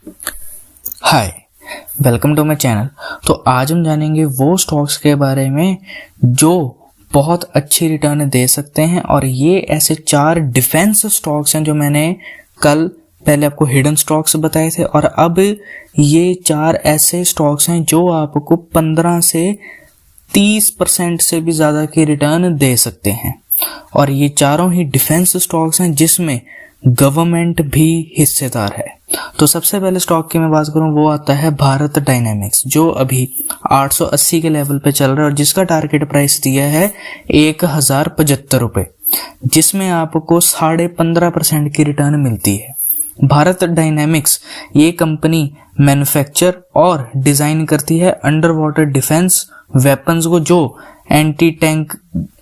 Hi, welcome to my channel. तो आज हम जानेंगे वो स्टॉक्स के बारे में जो बहुत अच्छी रिटर्न दे सकते हैं, और ये ऐसे 4 डिफेंस स्टॉक्स हैं जो मैंने कल पहले आपको हिडन स्टॉक्स बताए थे, और अब ये 4 ऐसे स्टॉक्स हैं जो आपको 15 से 30% से भी ज़्यादा की रिटर्न दे सकते हैं। और ये चारों ही डिफेंस स्टॉक्स हैं जिसमें गवर्नमेंट भी हिस्सेदार है। तो सबसे पहले स्टॉक की मैं बात करूं, वो आता है भारत डायनेमिक्स, जो अभी 880 के लेवल पे चल रहा है और जिसका टारगेट प्राइस दिया है 1075 रुपये, जिसमें आपको 15.5% की रिटर्न मिलती है। भारत डायनेमिक्स ये कंपनी मैन्युफैक्चर और डिज़ाइन करती है अंडर वाटर डिफेंस वेपन्स को, जो एंटी टैंक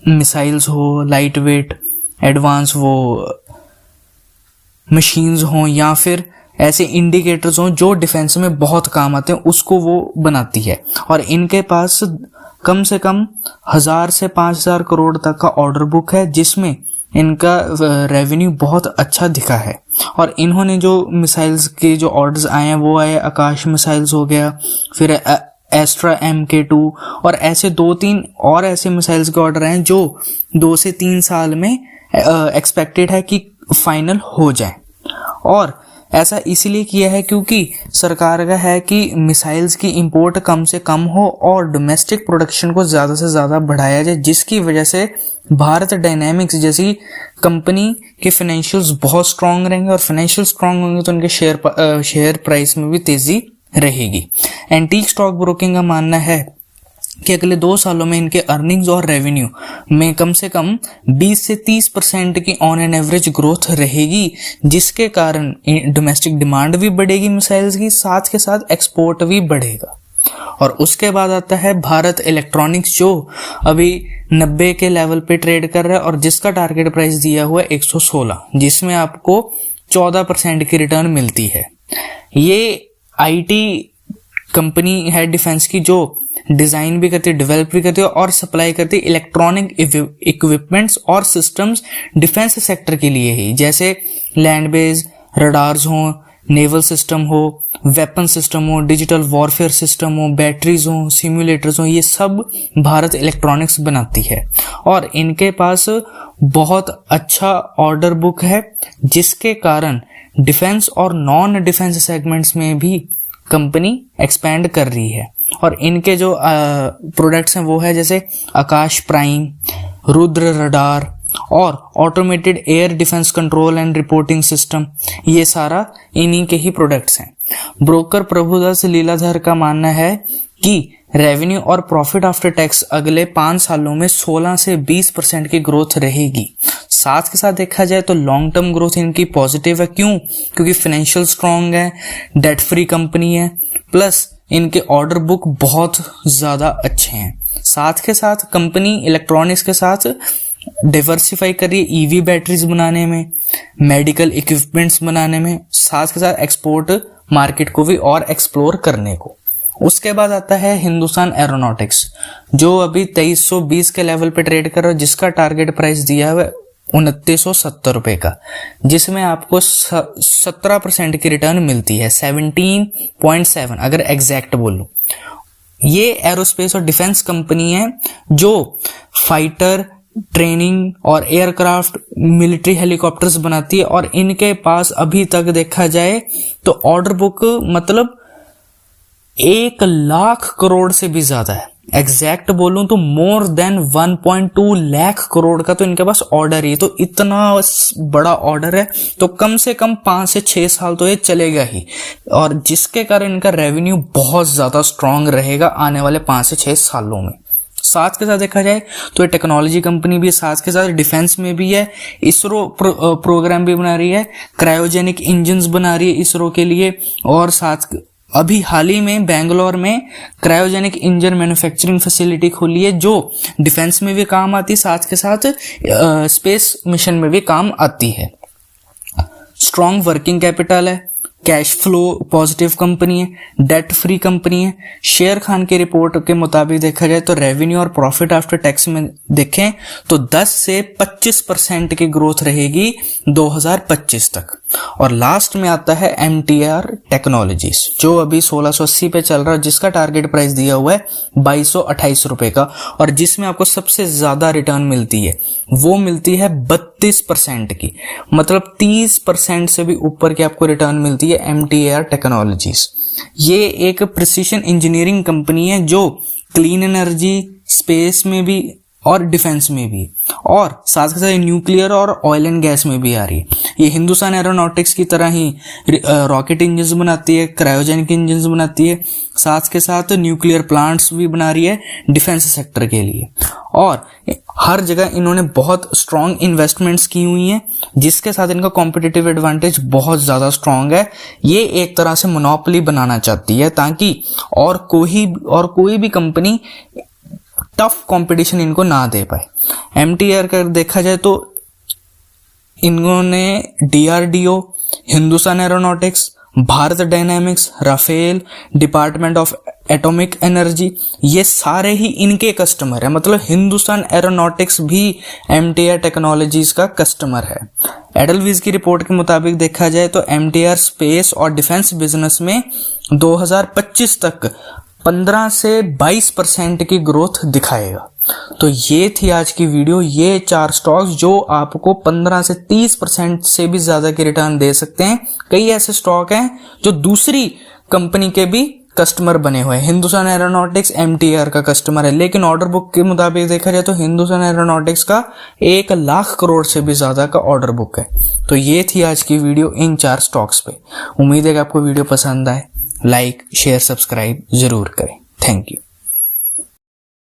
मिसाइल्स हो, लाइट वेट एडवांस वो मशीन्स हों, या फिर ऐसे इंडिकेटर्स हों जो डिफेंस में बहुत काम आते हैं, उसको वो बनाती है। और इनके पास कम से कम 1000 से 5000 करोड़ तक का ऑर्डर बुक है, जिसमें इनका रेवेन्यू बहुत अच्छा दिखा है। और इन्होंने जो मिसाइल्स के जो ऑर्डर्स आए हैं वो आए, आकाश मिसाइल्स हो गया, फिर एस्ट्रा MK2, और ऐसे 2-3 और ऐसे मिसाइल्स के ऑर्डर आए जो 2 से 3 साल में एक्सपेक्टेड है कि फाइनल हो जाए। और ऐसा इसलिए किया है क्योंकि सरकार का है कि मिसाइल्स की इंपोर्ट कम से कम हो और डोमेस्टिक प्रोडक्शन को ज़्यादा से ज़्यादा बढ़ाया जाए, जिसकी वजह से भारत डायनेमिक्स जैसी कंपनी के फाइनेंशियल्स बहुत स्ट्रांग रहेंगे, और फाइनेंशियल स्ट्रांग होंगे तो उनके शेयर प्राइस में भी तेज़ी रहेगी। एंटीक स्टॉक ब्रोकिंग का मानना है कि अगले 2 सालों में इनके अर्निंग्स और रेवेन्यू में कम से कम 20 से 30% की ऑन एन एवरेज ग्रोथ रहेगी, जिसके कारण डोमेस्टिक डिमांड भी बढ़ेगी मिसाइल्स की, साथ के साथ एक्सपोर्ट भी बढ़ेगा। और उसके बाद आता है भारत इलेक्ट्रॉनिक्स, जो अभी 90 के लेवल पे ट्रेड कर रहा है और जिसका टारगेट प्राइस दिया हुआ है 116, जिसमें आपको 14% की रिटर्न मिलती है। ये IT कंपनी है डिफेंस की, जो डिजाइन भी करती है, डेवलप भी करती है और सप्लाई करती है इलेक्ट्रॉनिक इक्विपमेंट्स और सिस्टम्स डिफेंस सेक्टर के लिए ही, जैसे लैंड बेस रडार्स हो, नेवल सिस्टम हो, वेपन सिस्टम हो, डिजिटल वॉरफेयर सिस्टम हो, बैटरीज हो, सिम्युलेटर्स हो, ये सब भारत इलेक्ट्रॉनिक्स बनाती है। और इनके पास बहुत अच्छा ऑर्डर बुक है, जिसके कारण डिफेंस और नॉन डिफेंस सेगमेंट्स में भी कंपनी एक्सपैंड कर रही है। और इनके जो प्रोडक्ट्स हैं वो है जैसे आकाश प्राइम, रुद्र रडार और automated air defence control and reporting system, ये सारा इन्हीं के ही प्रोडक्ट्स हैं। ब्रोकर प्रभुदास लीलाधर का मानना है कि रेवेन्यू और प्रॉफिट आफ्टर टैक्स अगले 5 सालों में 16 से 20% की ग्रोथ रहेगी। साथ के साथ देखा जाए तो लॉन्ग टर्म ग्रोथ इनकी पॉजिटिव है। क्यों? क्योंकि फाइनेंशियल स्ट्रांग है, डेट फ्री कंपनी है, प्लस इनके ऑर्डर बुक बहुत ज़्यादा अच्छे हैं। साथ के साथ कंपनी इलेक्ट्रॉनिक्स के साथ डाइवर्सिफाई कर रही है EV बैटरीज बनाने में, मेडिकल इक्विपमेंट्स बनाने में, साथ के साथ एक्सपोर्ट मार्केट को भी और एक्सप्लोर करने को। उसके बाद आता है हिंदुस्तान एरोनॉटिक्स, जो अभी 2320 के लेवल पे ट्रेड कर रहा है, जिसका टारगेट प्राइस दिया हुआ है 2970 रुपये का, जिसमें आपको 17% की रिटर्न मिलती है, 17.7 अगर एग्जैक्ट बोलूं। ये एरोस्पेस और डिफेंस कंपनी है जो फाइटर ट्रेनिंग और एयरक्राफ्ट मिलिट्री हेलीकॉप्टर्स बनाती है, और इनके पास अभी तक देखा जाए तो ऑर्डर बुक मतलब 1 लाख करोड़ से भी ज्यादा है। एग्जैक्ट बोलूं तो मोर देन 1.2 लाख करोड़ का तो इनके पास ऑर्डर है। तो इतना बड़ा ऑर्डर है, तो कम से कम 5 से 6 साल तो ये चलेगा ही, और जिसके कारण इनका रेवेन्यू बहुत ज्यादा स्ट्रांग रहेगा आने वाले 5 से 6 सालों में। साथ के साथ देखा जाए तो ये टेक्नोलॉजी कंपनी भी है, साथ के साथ डिफेंस में भी है, इसरो प्रोग्राम भी बना रही है, क्रायोजेनिक इंजन्स बना रही है इसरो के लिए, और साथ अभी हाल ही में बेंगलोर में क्रायोजेनिक इंजन मैन्युफैक्चरिंग फैसिलिटी खोली है, जो डिफेंस में भी काम आती है, साथ के साथ स्पेस मिशन में भी काम आती है। स्ट्रॉन्ग वर्किंग कैपिटल है, कैश फ्लो पॉजिटिव कंपनी है, डेट फ्री कंपनी है। शेर खान की रिपोर्ट के मुताबिक देखा जाए तो रेवेन्यू और प्रॉफिट आफ्टर टैक्स में देखें तो 10 से 25% की ग्रोथ रहेगी 2025 तक। और लास्ट में आता है MTR टेक्नोलॉजीज, जो अभी 1680 पे चल रहा है, जिसका टारगेट प्राइस दिया हुआ है 2228 रुपए का, और जिसमें आपको सबसे ज्यादा रिटर्न मिलती है वो मिलती है 32% की, मतलब 30% से भी ऊपर की आपको रिटर्न मिलती है MTR टेक्नोलॉजीज। ये एक प्रिसीशन इंजीनियरिंग कंपनी है जो क्लीन एनर्जी, स्पेस में भी और डिफेंस में भी, और साथ के साथ न्यूक्लियर और ऑयल एंड गैस में भी आ रही है। ये हिंदुस्तान एरोनॉटिक्स की तरह ही रॉकेट इंजन्स बनाती है, क्रायोजेनिक इंजन्स बनाती है, साथ के साथ न्यूक्लियर प्लांट्स भी बना रही है डिफेंस सेक्टर के लिए। और हर जगह इन्होंने बहुत स्ट्रॉन्ग इन्वेस्टमेंट्स की हुई हैं, जिसके साथ इनका कॉम्पिटिटिव एडवांटेज बहुत ज़्यादा स्ट्रॉन्ग है। ये एक तरह से मोनोपोली बनाना चाहती है ताकि और कोई भी कंपनी टफ कंपटीशन इनको ना दे पाए। MTR का देखा जाए तो इन्होंने DRDO, Hindustan aeronautics, Bharat dynamics, Rafale, department of atomic energy, ये सारे ही इनके कस्टमर है। मतलब हिंदुस्तान एरोनॉटिक्स भी MTR टेक्नोलॉजीज का कस्टमर है। एडलवीज की रिपोर्ट के मुताबिक देखा जाए तो MTR स्पेस और डिफेंस बिजनेस में 2025 तक 15 से 22% की ग्रोथ दिखाएगा। तो ये थी आज की वीडियो, ये 4 स्टॉक्स जो आपको 15 से 30% से भी ज्यादा के रिटर्न दे सकते हैं। कई ऐसे स्टॉक हैं जो दूसरी कंपनी के भी कस्टमर बने हुए हैं। हिंदुस्तान एरोनॉटिक्स MTR का कस्टमर है, लेकिन ऑर्डर बुक के मुताबिक देखा जाए तो हिंदुस्तान एरोनॉटिक्स का 1 लाख करोड़ से भी ज्यादा का ऑर्डर बुक है। तो ये थी आज की वीडियो इन 4 स्टॉक्स पे। उम्मीद है कि आपको वीडियो पसंद आए। लाइक, शेयर, सब्सक्राइब जरूर करें। Thank you.